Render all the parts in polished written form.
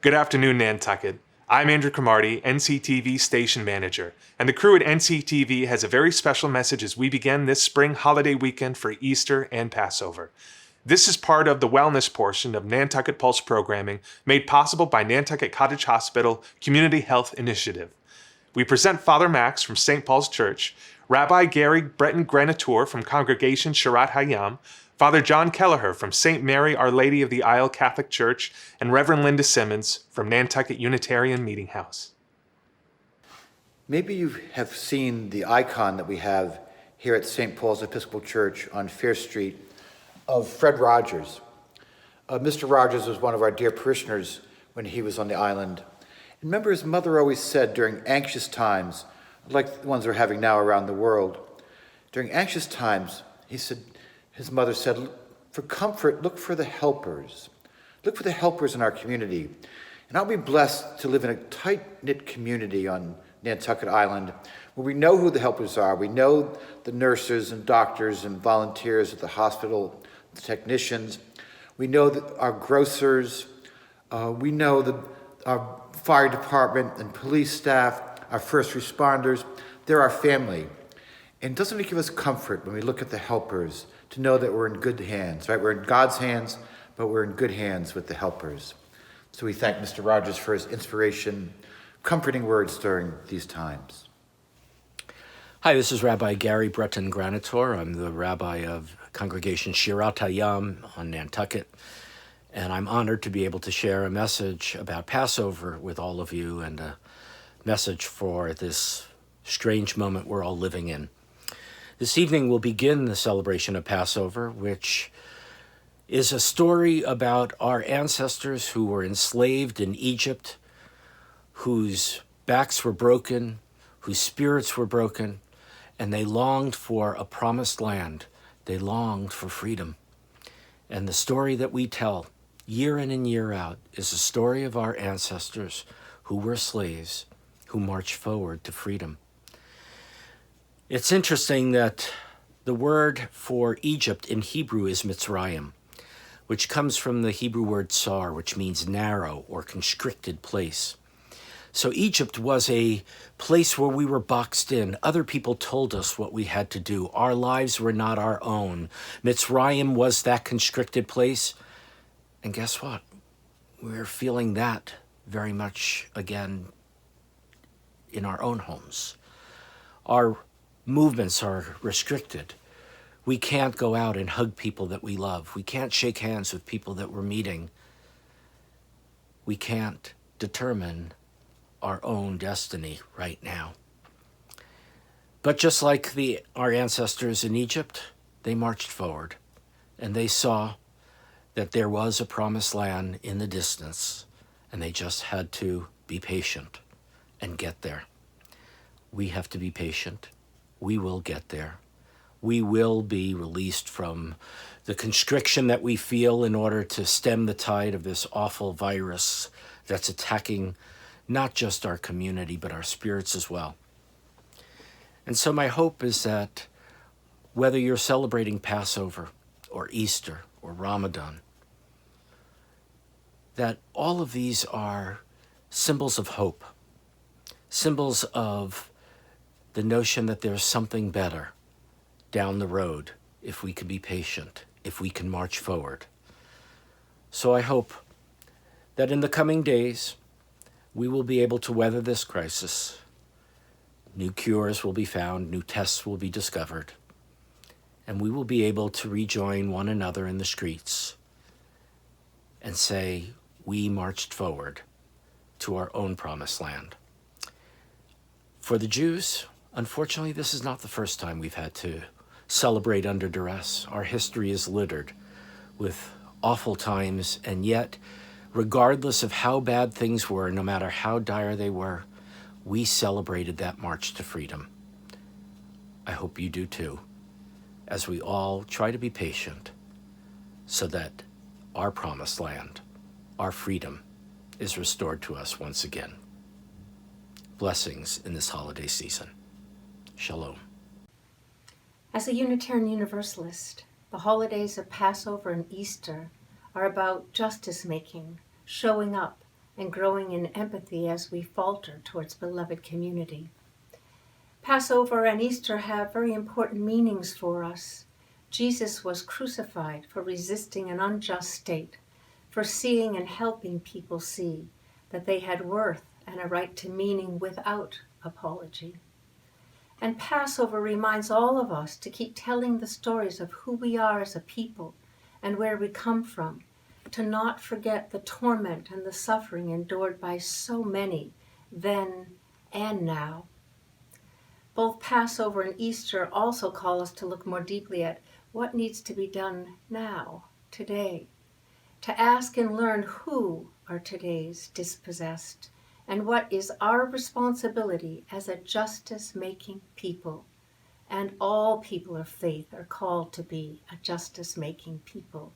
Good afternoon, Nantucket. I'm Andrew Cromartie, NCTV Station Manager, and the crew at NCTV has a very special message as we begin this spring holiday weekend for Easter and Passover. This is part of the wellness portion of Nantucket Pulse programming made possible by Nantucket Cottage Hospital Community Health Initiative. We present Father Max from St. Paul's Church, Rabbi Gary Bretton-Granatoor from Congregation Shirat HaYam, Father John Kelleher from St. Mary Our Lady of the Isle Catholic Church, and Reverend Simmons from Nantucket Unitarian Meeting House. Maybe you have seen the icon that we have here at St. Paul's Episcopal Church on Fair Street of Fred Rogers. Mr. Rogers was one of our dear parishioners when he was on the island. And remember, his mother always said during anxious times, like the ones we're having now around the world, during anxious times, his mother said, for comfort, look for the helpers. Look for the helpers in our community. And I'll be blessed to live in a tight-knit community on Nantucket Island where we know who the helpers are. We know the nurses and doctors and volunteers at the hospital, the technicians. We know that our grocers. We know our fire department and police staff, our first responders. They're our family. And doesn't it give us comfort when we look at the helpers to know that we're in good hands, right? We're in God's hands, but we're in good hands with the helpers. So we thank Mr. Rogers for his inspiration, comforting words during these times. Hi, this is Rabbi Gary Bretton-Granatoor. I'm the rabbi of Congregation Shirat HaYam on Nantucket, and I'm honored to be able to share a message about Passover with all of you and a message for this strange moment we're all living in. This evening we'll begin the celebration of Passover, which is a story about our ancestors who were enslaved in Egypt, whose backs were broken, whose spirits were broken, and they longed for a promised land. They longed for freedom. And the story that we tell year in and year out is a story of our ancestors who were slaves, who marched forward to freedom. It's interesting that the word for Egypt in Hebrew is Mitzrayim, which comes from the Hebrew word tsar, which means narrow or constricted place. So Egypt was a place where we were boxed in. Other people told us what we had to do. Our lives were not our own. Mitzrayim was that constricted place. And guess what? We're feeling that very much again in our own homes. Our movements are restricted. We can't go out and hug people that we love. We can't shake hands with people that we're meeting. We can't determine our own destiny right now. But just like our ancestors in Egypt, they marched forward and they saw that there was a promised land in the distance, and they just had to be patient and get there. We have to be patient. We will get there. We will be released from the constriction that we feel in order to stem the tide of this awful virus that's attacking not just our community, but our spirits as well. And so my hope is that whether you're celebrating Passover or Easter or Ramadan, that all of these are symbols of hope, symbols of the notion that there's something better down the road if we can be patient, if we can march forward. So I hope that in the coming days, we will be able to weather this crisis. New cures will be found, new tests will be discovered, and we will be able to rejoin one another in the streets and say, we marched forward to our own promised land. For the Jews, unfortunately, this is not the first time we've had to celebrate under duress. Our history is littered with awful times, and yet, regardless of how bad things were, no matter how dire they were, we celebrated that march to freedom. I hope you do too, as we all try to be patient so that our promised land, our freedom, is restored to us once again. Blessings in this holiday season. Shalom. As a Unitarian Universalist, the holidays of Passover and Easter are about justice-making, showing up, and growing in empathy as we falter towards beloved community. Passover and Easter have very important meanings for us. Jesus was crucified for resisting an unjust state, for seeing and helping people see that they had worth and a right to meaning without apology. And Passover reminds all of us to keep telling the stories of who we are as a people and where we come from, to not forget the torment and the suffering endured by so many then and now. Both Passover and Easter also call us to look more deeply at what needs to be done now, today, to ask and learn who are today's dispossessed and what is our responsibility as a justice-making people. And all people of faith are called to be a justice-making people.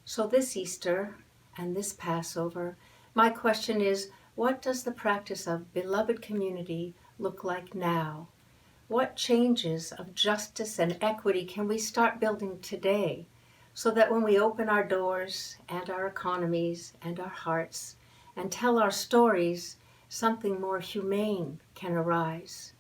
So this Easter and this Passover, my question is, what does the practice of beloved community look like now? What changes of justice and equity can we start building today so that when we open our doors and our economies and our hearts and tell our stories, something more humane can arise?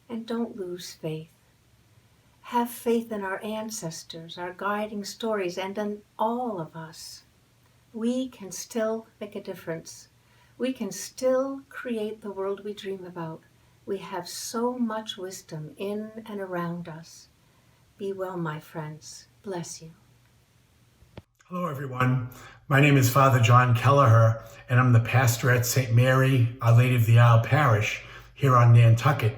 And don't lose faith. Have faith in our ancestors, our guiding stories, and in all of us. We can still make a difference. We can still create the world we dream about. We have so much wisdom in and around us. Be well, my friends. Bless you. Hello, everyone. My name is Father John Kelleher, and I'm the pastor at St. Mary, Our Lady of the Isle Parish here on Nantucket.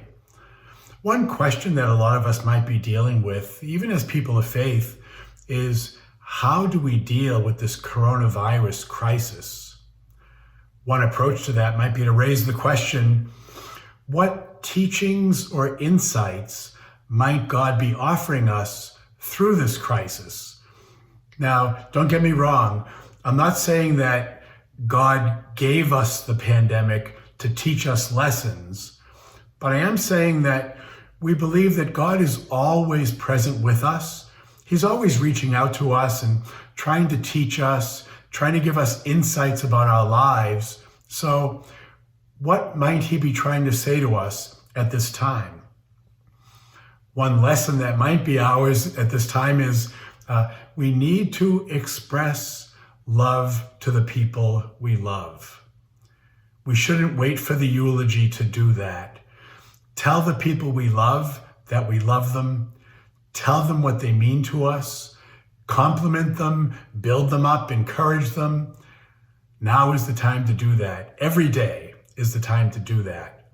One question that a lot of us might be dealing with, even as people of faith, is how do we deal with this coronavirus crisis? One approach to that might be to raise the question, what teachings or insights might God be offering us through this crisis? Now, don't get me wrong. I'm not saying that God gave us the pandemic to teach us lessons, but I am saying that we believe that God is always present with us. He's always reaching out to us and trying to teach us, trying to give us insights about our lives. So what might he be trying to say to us at this time? One lesson that might be ours at this time is we need to express love to the people we love. We shouldn't wait for the eulogy to do that. Tell the people we love that we love them. Tell them what they mean to us. Compliment them, build them up, encourage them. Now is the time to do that. Every day is the time to do that.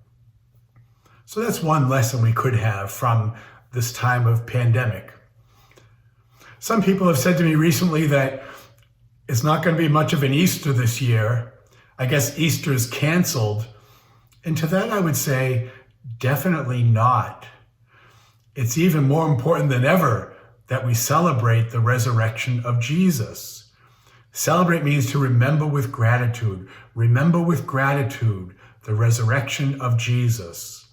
So that's one lesson we could have from this time of pandemic. Some people have said to me recently that it's not going to be much of an Easter this year. I guess Easter is canceled. And to that I would say, definitely not. It's even more important than ever that we celebrate the resurrection of Jesus. Celebrate means to remember with gratitude. Remember with gratitude the resurrection of Jesus.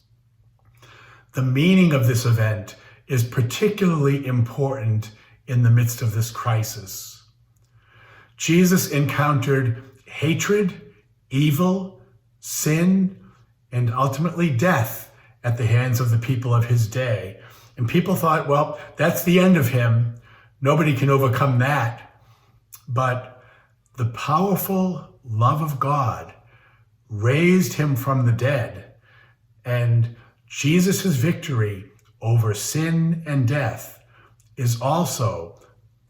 The meaning of this event is particularly important in the midst of this crisis. Jesus encountered hatred, evil, sin, and ultimately death at the hands of the people of his day. And people thought, well, that's the end of him. Nobody can overcome that. But the powerful love of God raised him from the dead. And Jesus' victory over sin and death is also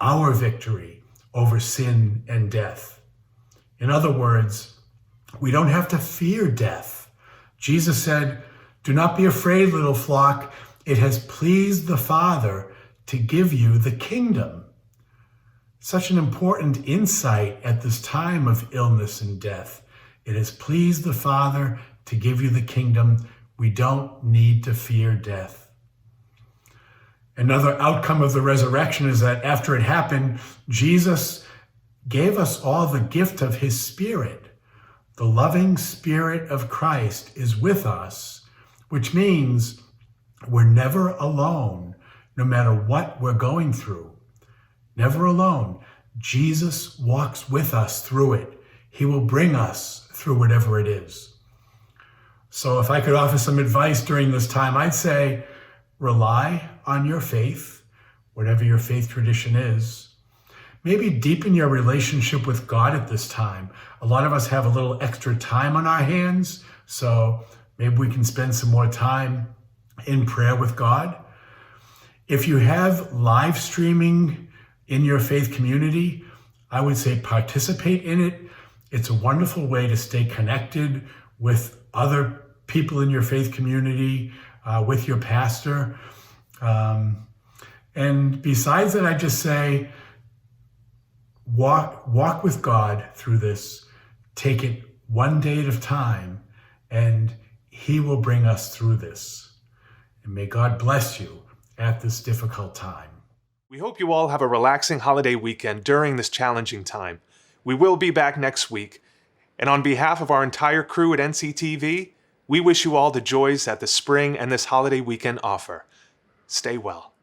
our victory over sin and death. In other words, we don't have to fear death. Jesus said, "Do not be afraid, little flock. It has pleased the Father to give you the kingdom." Such an important insight at this time of illness and death. It has pleased the Father to give you the kingdom. We don't need to fear death. Another outcome of the resurrection is that after it happened, Jesus gave us all the gift of his Spirit. The loving Spirit of Christ is with us, which means we're never alone, no matter what we're going through. Never alone. Jesus walks with us through it. He will bring us through whatever it is. So if I could offer some advice during this time, I'd say rely on your faith, whatever your faith tradition is. Maybe deepen your relationship with God at this time. A lot of us have a little extra time on our hands, so maybe we can spend some more time in prayer with God. If you have live streaming in your faith community, I would say participate in it. It's a wonderful way to stay connected with other people in your faith community, with your pastor. And besides that, I just say, walk with God through this. Take it one day at a time, and He will bring us through this. And may God bless you at this difficult time. We hope you all have a relaxing holiday weekend during this challenging time. We will be back next week, and on behalf of our entire crew at NCTV, we wish you all the joys that the spring and this holiday weekend offer. Stay well.